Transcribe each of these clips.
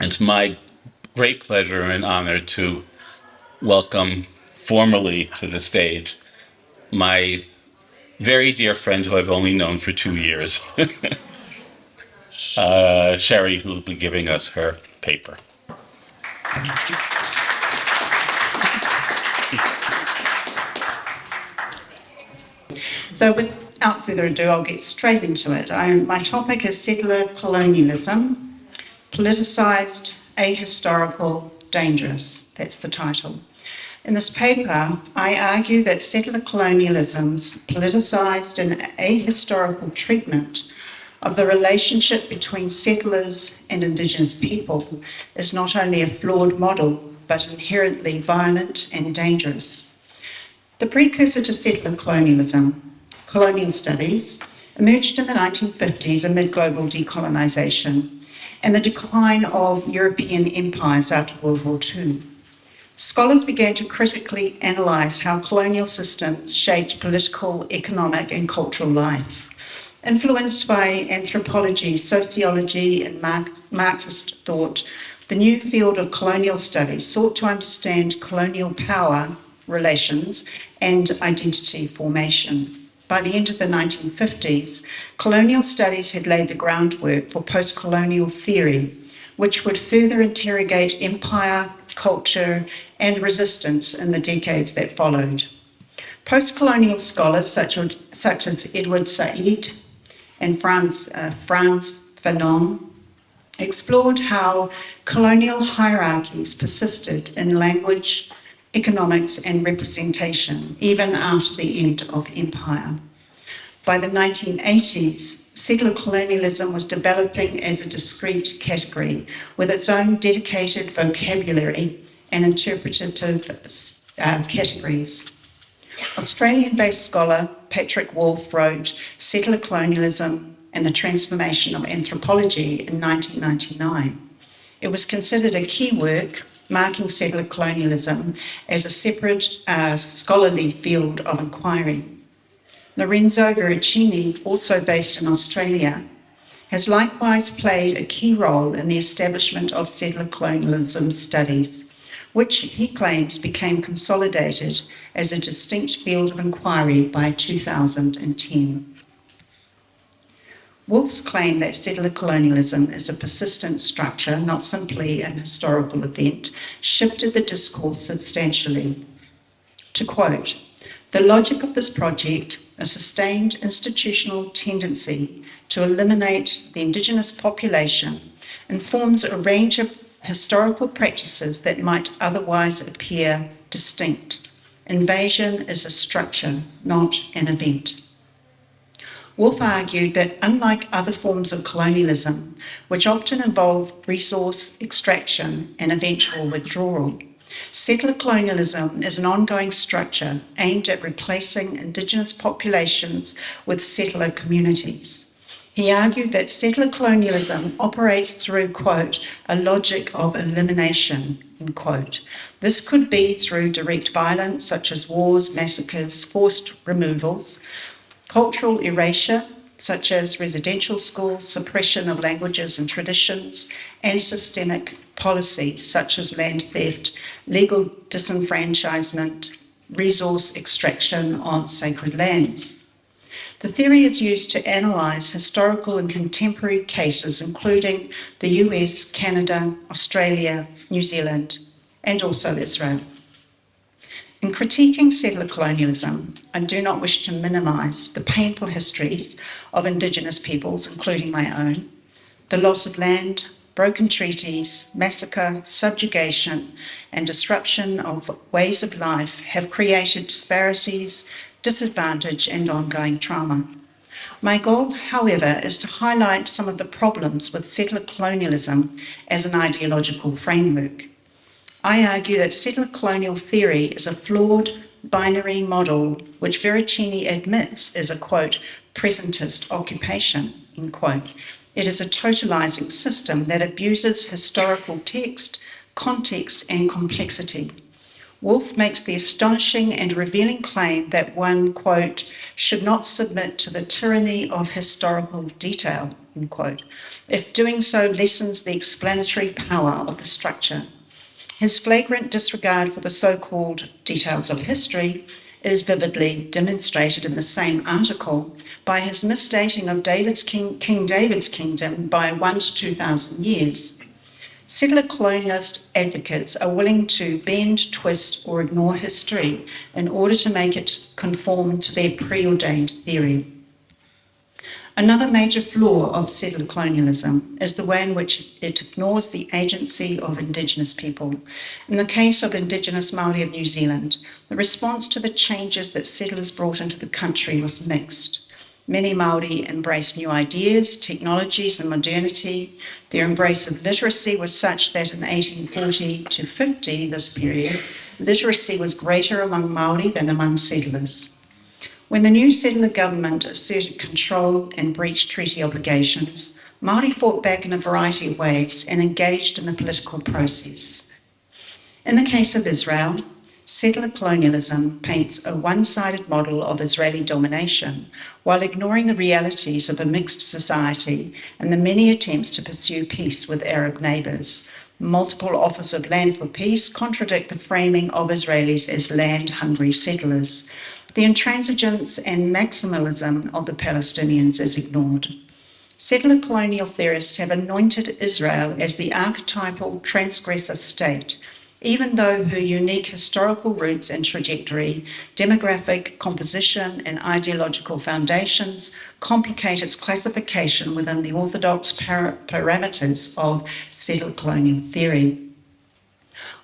It's my great pleasure and honor to welcome formally to the stage my very dear friend who I've only known for 2 years, Sheree, who will be giving us her paper. So without further ado, I'll get straight into it. My topic is settler colonialism, politicized, ahistorical, dangerous. That's the title. In this paper, I argue that settler colonialism's politicized and ahistorical treatment of the relationship between settlers and Indigenous people is not only a flawed model, but inherently violent and dangerous. The precursor to settler colonialism, colonial studies, emerged in the 1950s amid global decolonisation and the decline of European empires after World War II. Scholars began to critically analyse how colonial systems shaped political, economic and cultural life. Influenced by anthropology, sociology and Marxist thought, the new field of colonial studies sought to understand colonial power relations and identity formation. By the end of the 1950s, colonial studies had laid the groundwork for post-colonial theory, which would further interrogate empire, culture, and resistance in the decades that followed. Post-colonial scholars such as Edward Said and Frantz Fanon explored how colonial hierarchies persisted in language, economics and representation, even after the end of empire. By the 1980s, settler colonialism was developing as a discrete category with its own dedicated vocabulary and interpretive categories. Australian-based scholar Patrick Wolfe wrote Settler Colonialism and the Transformation of Anthropology in 1999. It was considered a key work marking settler colonialism as a separate scholarly field of inquiry. Lorenzo Veracini, also based in Australia, has likewise played a key role in the establishment of settler colonialism studies, which he claims became consolidated as a distinct field of inquiry by 2010. Wolfe's claim that settler colonialism is a persistent structure, not simply an historical event, shifted the discourse substantially. To quote, "The logic of this project, a sustained institutional tendency to eliminate the Indigenous population, informs a range of historical practices that might otherwise appear distinct. Invasion is a structure, not an event." Wolfe argued that unlike other forms of colonialism, which often involve resource extraction and eventual withdrawal, settler colonialism is an ongoing structure aimed at replacing Indigenous populations with settler communities. He argued that settler colonialism operates through, quote, "a logic of elimination," end quote. This could be through direct violence, such as wars, massacres, forced removals, cultural erasure, such as residential schools, suppression of languages and traditions, and systemic policies, such as land theft, legal disenfranchisement, resource extraction on sacred lands. The theory is used to analyse historical and contemporary cases, including the US, Canada, Australia, New Zealand, and also Israel. In critiquing settler colonialism, I do not wish to minimise the painful histories of Indigenous peoples, including my own, the loss of land, broken treaties, massacre, subjugation, and disruption of ways of life have created disparities, disadvantage, and ongoing trauma. My goal, however, is to highlight some of the problems with settler colonialism as an ideological framework. I argue that settler colonial theory is a flawed binary model which Veracini admits is a, quote, presentist occupation, end quote. It is a totalising system that abuses historical text, context and complexity. Wolfe makes the astonishing and revealing claim that one, quote, should not submit to the tyranny of historical detail, unquote, if doing so lessens the explanatory power of the structure. His flagrant disregard for the so-called details of history is vividly demonstrated in the same article by his misdating of King David's kingdom by 1 to 2,000 years. Settler colonialist advocates are willing to bend, twist, or ignore history in order to make it conform to their preordained theory. Another major flaw of settler colonialism is the way in which it ignores the agency of Indigenous people. In the case of Indigenous Māori of New Zealand, the response to the changes that settlers brought into the country was mixed. Many Māori embraced new ideas, technologies, and modernity. Their embrace of literacy was such that in 1840 to 50, this period, literacy was greater among Māori than among settlers. When the new settler government asserted control and breached treaty obligations, Māori fought back in a variety of ways and engaged in the political process. In the case of Israel, settler colonialism paints a one-sided model of Israeli domination while ignoring the realities of a mixed society and the many attempts to pursue peace with Arab neighbours. Multiple offers of land for peace contradict the framing of Israelis as land-hungry settlers. The intransigence and maximalism of the Palestinians is ignored. Settler colonial theorists have anointed Israel as the archetypal transgressor state, even though her unique historical roots and trajectory, demographic composition, and ideological foundations complicate its classification within the orthodox parameters of settler colonial theory.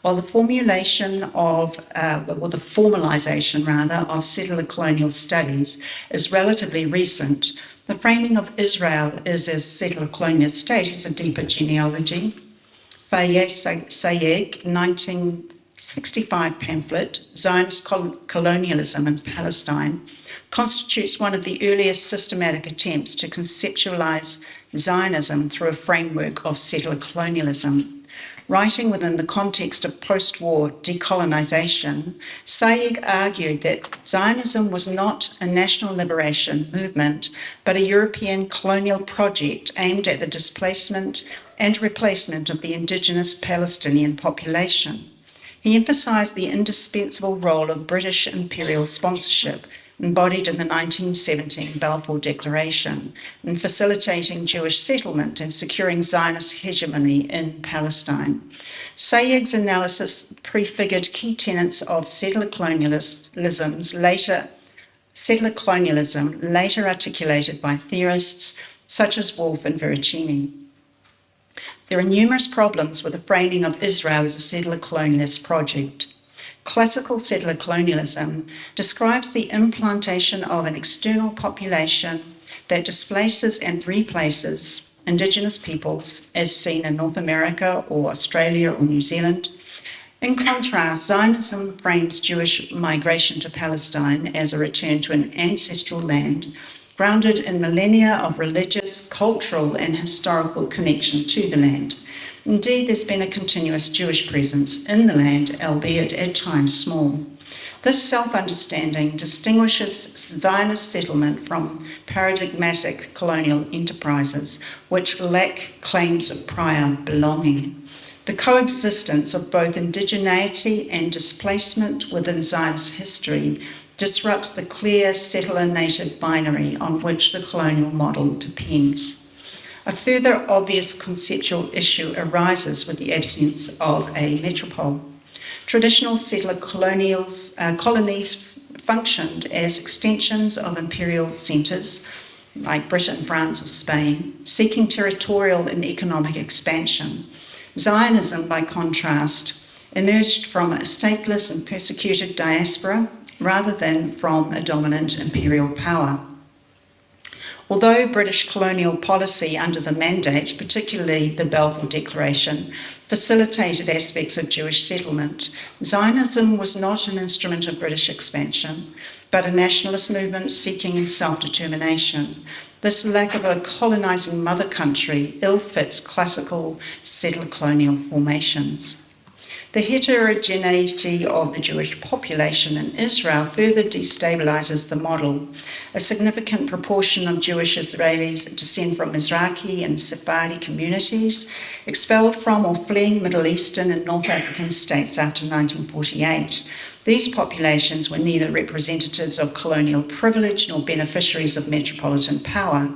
While the formalization of settler colonial studies is relatively recent, the framing of Israel as a settler colonial state has a deeper genealogy. Faye Sayegh, 1965 pamphlet, Zionist Colonialism in Palestine, constitutes one of the earliest systematic attempts to conceptualize Zionism through a framework of settler colonialism. Writing within the context of post-war decolonization, Sayegh argued that Zionism was not a national liberation movement, but a European colonial project aimed at the displacement and replacement of the indigenous Palestinian population. He emphasized the indispensable role of British imperial sponsorship embodied in the 1917 Balfour Declaration in facilitating Jewish settlement and securing Zionist hegemony in Palestine. Sayegh's analysis prefigured key tenets of settler colonialism, later articulated by theorists such as Wolff and Veracini. There are numerous problems with the framing of Israel as a settler colonialist project. Classical settler colonialism describes the implantation of an external population that displaces and replaces indigenous peoples, as seen in North America or Australia or New Zealand. In contrast, Zionism frames Jewish migration to Palestine as a return to an ancestral land grounded in millennia of religious, cultural, and historical connection to the land. Indeed, there's been a continuous Jewish presence in the land, albeit at times small. This self-understanding distinguishes Zionist settlement from paradigmatic colonial enterprises, which lack claims of prior belonging. The coexistence of both indigeneity and displacement within Zionist history disrupts the clear settler-native binary on which the colonial model depends. A further obvious conceptual issue arises with the absence of a metropole. Traditional settler colonies functioned as extensions of imperial centres, like Britain, France, or Spain, seeking territorial and economic expansion. Zionism, by contrast, emerged from a stateless and persecuted diaspora rather than from a dominant imperial power. Although British colonial policy under the Mandate, particularly the Balfour Declaration, facilitated aspects of Jewish settlement, Zionism was not an instrument of British expansion, but a nationalist movement seeking self-determination. This lack of a colonising mother country ill fits classical settler colonial formations. The heterogeneity of the Jewish population in Israel further destabilizes the model. A significant proportion of Jewish Israelis descend from Mizrahi and Sephardi communities, expelled from or fleeing Middle Eastern and North African states after 1948. These populations were neither representatives of colonial privilege nor beneficiaries of metropolitan power.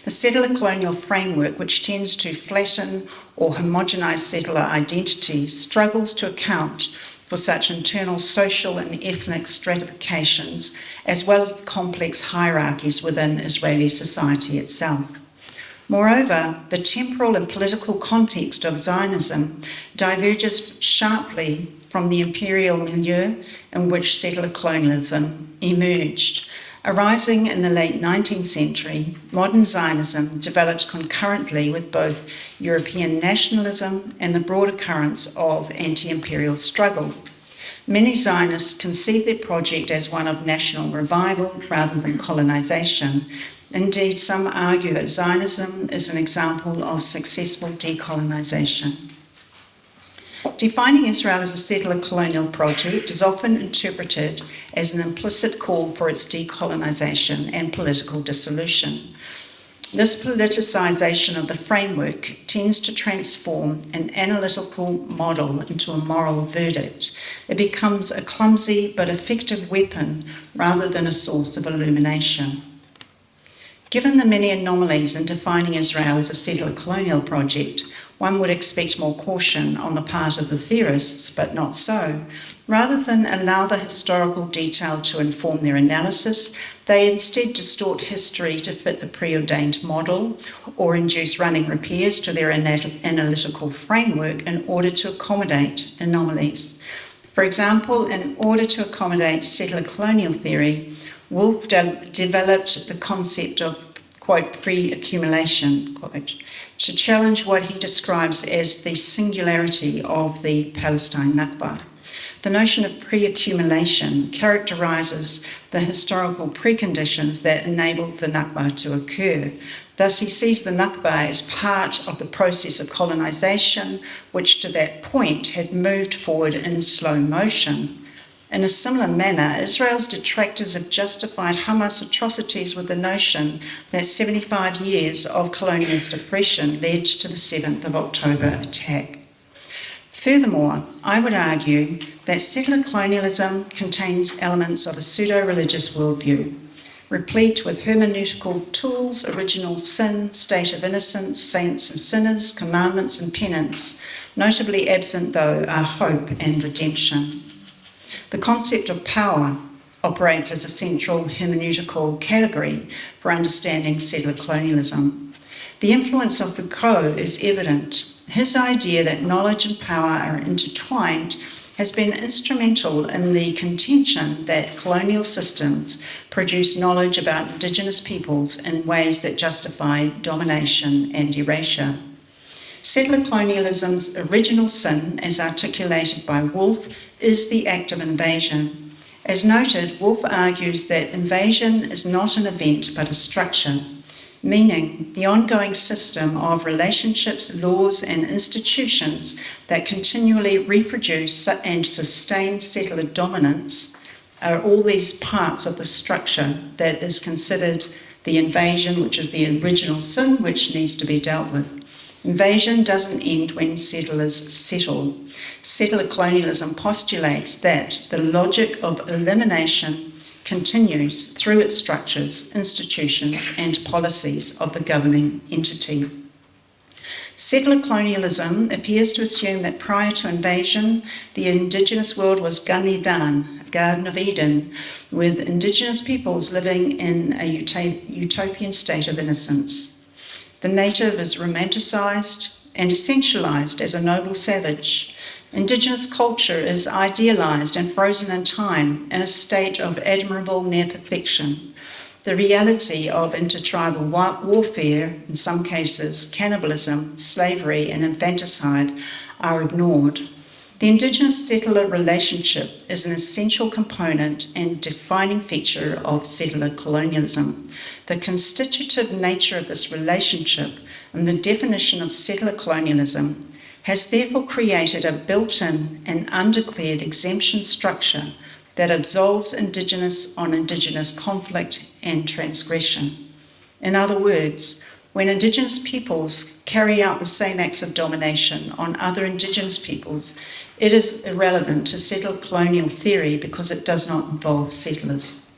The settler colonial framework, which tends to flatten or homogenize settler identities, struggles to account for such internal social and ethnic stratifications, as well as the complex hierarchies within Israeli society itself. Moreover, the temporal and political context of Zionism diverges sharply from the imperial milieu in which settler colonialism emerged. Arising in the late 19th century, modern Zionism developed concurrently with both European nationalism and the broader currents of anti-imperial struggle. Many Zionists conceive their project as one of national revival rather than colonization. Indeed, some argue that Zionism is an example of successful decolonization. Defining Israel as a settler colonial project is often interpreted as an implicit call for its decolonization and political dissolution. This politicization of the framework tends to transform an analytical model into a moral verdict. It becomes a clumsy but effective weapon rather than a source of illumination. Given the many anomalies in defining Israel as a settler colonial project, one would expect more caution on the part of the theorists, but not so. Rather than allow the historical detail to inform their analysis, they instead distort history to fit the preordained model or induce running repairs to their analytical framework in order to accommodate anomalies. For example, in order to accommodate settler colonial theory, Wolff developed the concept of, quote, pre-accumulation, quote, to challenge what he describes as the singularity of the Palestine Nakba. The notion of pre-accumulation characterizes the historical preconditions that enabled the Nakba to occur. Thus, he sees the Nakba as part of the process of colonization, which to that point had moved forward in slow motion. In a similar manner, Israel's detractors have justified Hamas atrocities with the notion that 75 years of colonialist oppression led to the 7th of October attack. Furthermore, I would argue that settler colonialism contains elements of a pseudo-religious worldview, replete with hermeneutical tools, original sin, state of innocence, saints and sinners, commandments and penance. Notably absent, though, are hope and redemption. The concept of power operates as a central hermeneutical category for understanding settler colonialism. The influence of Foucault is evident. His idea that knowledge and power are intertwined has been instrumental in the contention that colonial systems produce knowledge about indigenous peoples in ways that justify domination and erasure. Settler colonialism's original sin, as articulated by Wolff, is the act of invasion. As noted, Wolff argues that invasion is not an event but a structure, meaning the ongoing system of relationships, laws, and institutions that continually reproduce and sustain settler dominance are all these parts of the structure that is considered the invasion, which is the original sin which needs to be dealt with. Invasion doesn't end when settlers settle. Settler colonialism postulates that the logic of elimination continues through its structures, institutions, and policies of the governing entity. Settler colonialism appears to assume that prior to invasion, the indigenous world was Gan Eden, a Garden of Eden, with indigenous peoples living in a utopian state of innocence. The native is romanticised and essentialised as a noble savage. Indigenous culture is idealised and frozen in time in a state of admirable near perfection. The reality of intertribal warfare, in some cases cannibalism, slavery and infanticide, are ignored. The Indigenous settler relationship is an essential component and defining feature of settler colonialism. The constitutive nature of this relationship and the definition of settler colonialism has therefore created a built-in and undeclared exemption structure that absolves Indigenous on Indigenous conflict and transgression. In other words, when Indigenous peoples carry out the same acts of domination on other Indigenous peoples, it is irrelevant to settler colonial theory because it does not involve settlers.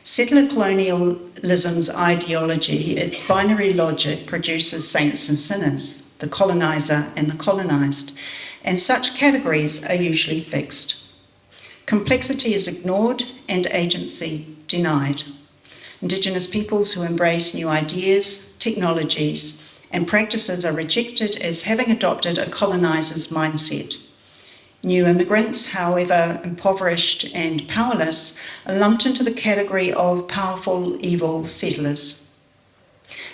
Settler colonialism's ideology, its binary logic, produces saints and sinners, the coloniser and the colonised, and such categories are usually fixed. Complexity is ignored and agency denied. Indigenous peoples who embrace new ideas, technologies, and practices are rejected as having adopted a coloniser's mindset. New immigrants, however impoverished and powerless, are lumped into the category of powerful, evil settlers.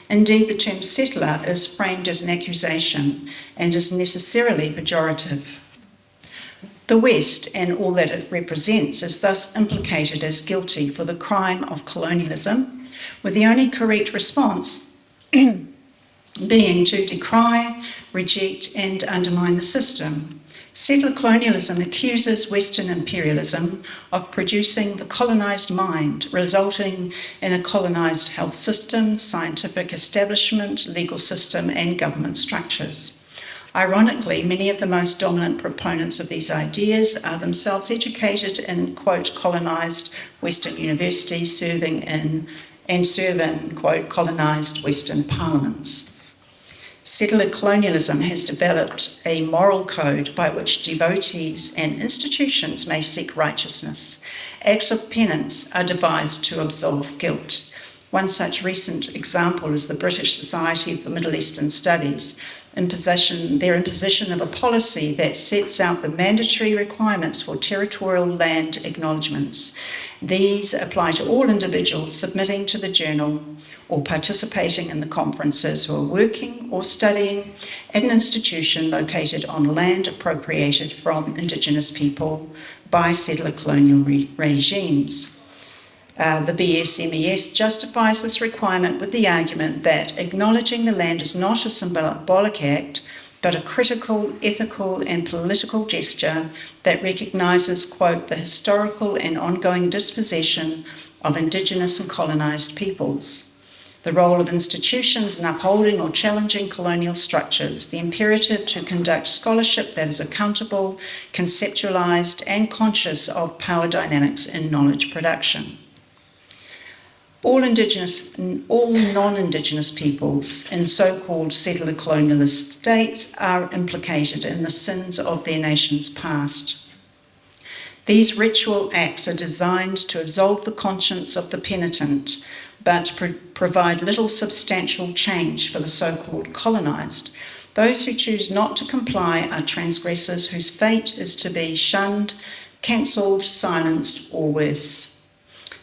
Indeed, the term settler is framed as an accusation and is necessarily pejorative. The West and all that it represents is thus implicated as guilty for the crime of colonialism, with the only correct response being to decry, reject, and undermine the system. Settler colonialism accuses Western imperialism of producing the colonised mind, resulting in a colonised health system, scientific establishment, legal system, and government structures. Ironically, many of the most dominant proponents of these ideas are themselves educated in, quote, colonised Western universities, serve in, quote, colonised Western parliaments. Settler colonialism has developed a moral code by which devotees and institutions may seek righteousness. Acts of penance are devised to absolve guilt. One such recent example is the British Society for Middle Eastern Studies, their imposition of a policy that sets out the mandatory requirements for territorial land acknowledgements. These apply to all individuals submitting to the journal or participating in the conferences who are working or studying at an institution located on land appropriated from Indigenous people by settler colonial regimes. The BSMES justifies this requirement with the argument that acknowledging the land is not a symbolic act, but a critical, ethical, and political gesture that recognises, quote, the historical and ongoing dispossession of Indigenous and colonised peoples, the role of institutions in upholding or challenging colonial structures, the imperative to conduct scholarship that is accountable, conceptualised, and conscious of power dynamics in knowledge production. All non-Indigenous peoples in so-called settler colonialist states are implicated in the sins of their nation's past. These ritual acts are designed to absolve the conscience of the penitent, but provide little substantial change for the so-called colonised. Those who choose not to comply are transgressors whose fate is to be shunned, cancelled, silenced, or worse.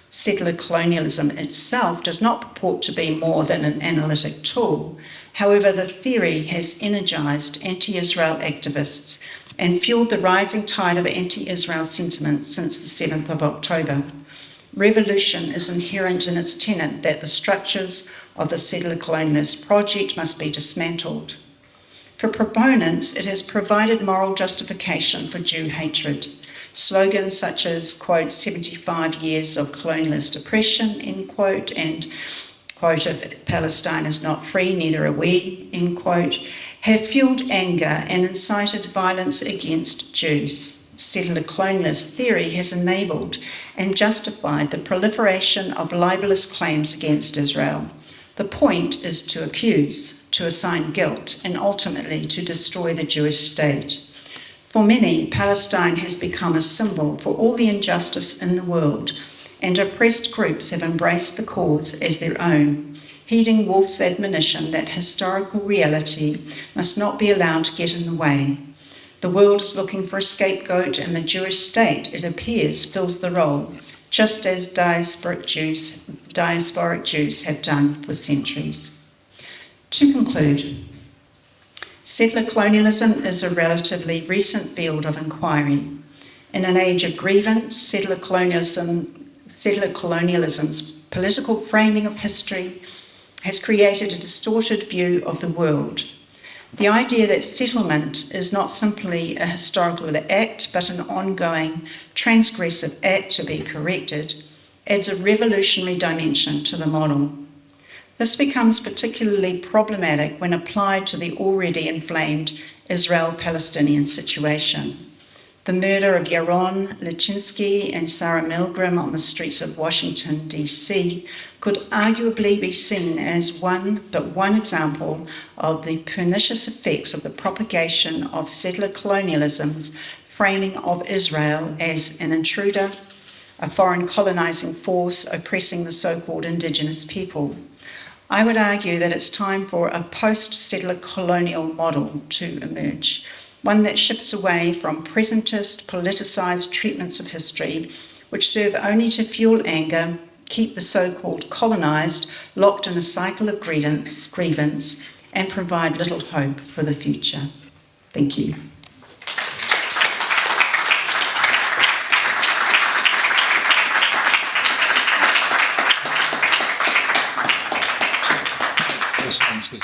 Settler colonialism itself does not purport to be more than an analytic tool. However, the theory has energised anti-Israel activists and fuelled the rising tide of anti-Israel sentiment since the 7th of October. Revolution is inherent in its tenet that the structures of the settler colonialist project must be dismantled. For proponents, it has provided moral justification for Jew hatred. Slogans such as, quote, 75 years of colonialist oppression, end quote, and, quote, if Palestine is not free, neither are we, end quote, have fueled anger and incited violence against Jews. Settler colonialist theory has enabled and justified the proliferation of libelous claims against Israel. The point is to accuse, to assign guilt, and ultimately to destroy the Jewish state. For many, Palestine has become a symbol for all the injustice in the world, and oppressed groups have embraced the cause as their own, heeding Woolf's admonition that historical reality must not be allowed to get in the way. The world is looking for a scapegoat, and the Jewish state, it appears, fills the role, just as diasporic Jews have done for centuries. To conclude, settler colonialism is a relatively recent field of inquiry. In an age of grievance, settler colonialism's political framing of history has created a distorted view of the world. The idea that settlement is not simply a historical act, but an ongoing transgressive act to be corrected, adds a revolutionary dimension to the model. This becomes particularly problematic when applied to the already inflamed Israel-Palestinian situation. The murder of Yaron Lechinsky and Sarah Milgram on the streets of Washington, D.C. could arguably be seen as one example of the pernicious effects of the propagation of settler colonialism's framing of Israel as an intruder, a foreign colonizing force oppressing the so-called indigenous people. I would argue that it's time for a post-settler colonial model to emerge, one that shifts away from presentist, politicized treatments of history, which serve only to fuel anger, keep the so-called colonized locked in a cycle of grievance, and provide little hope for the future. Thank you. Responses.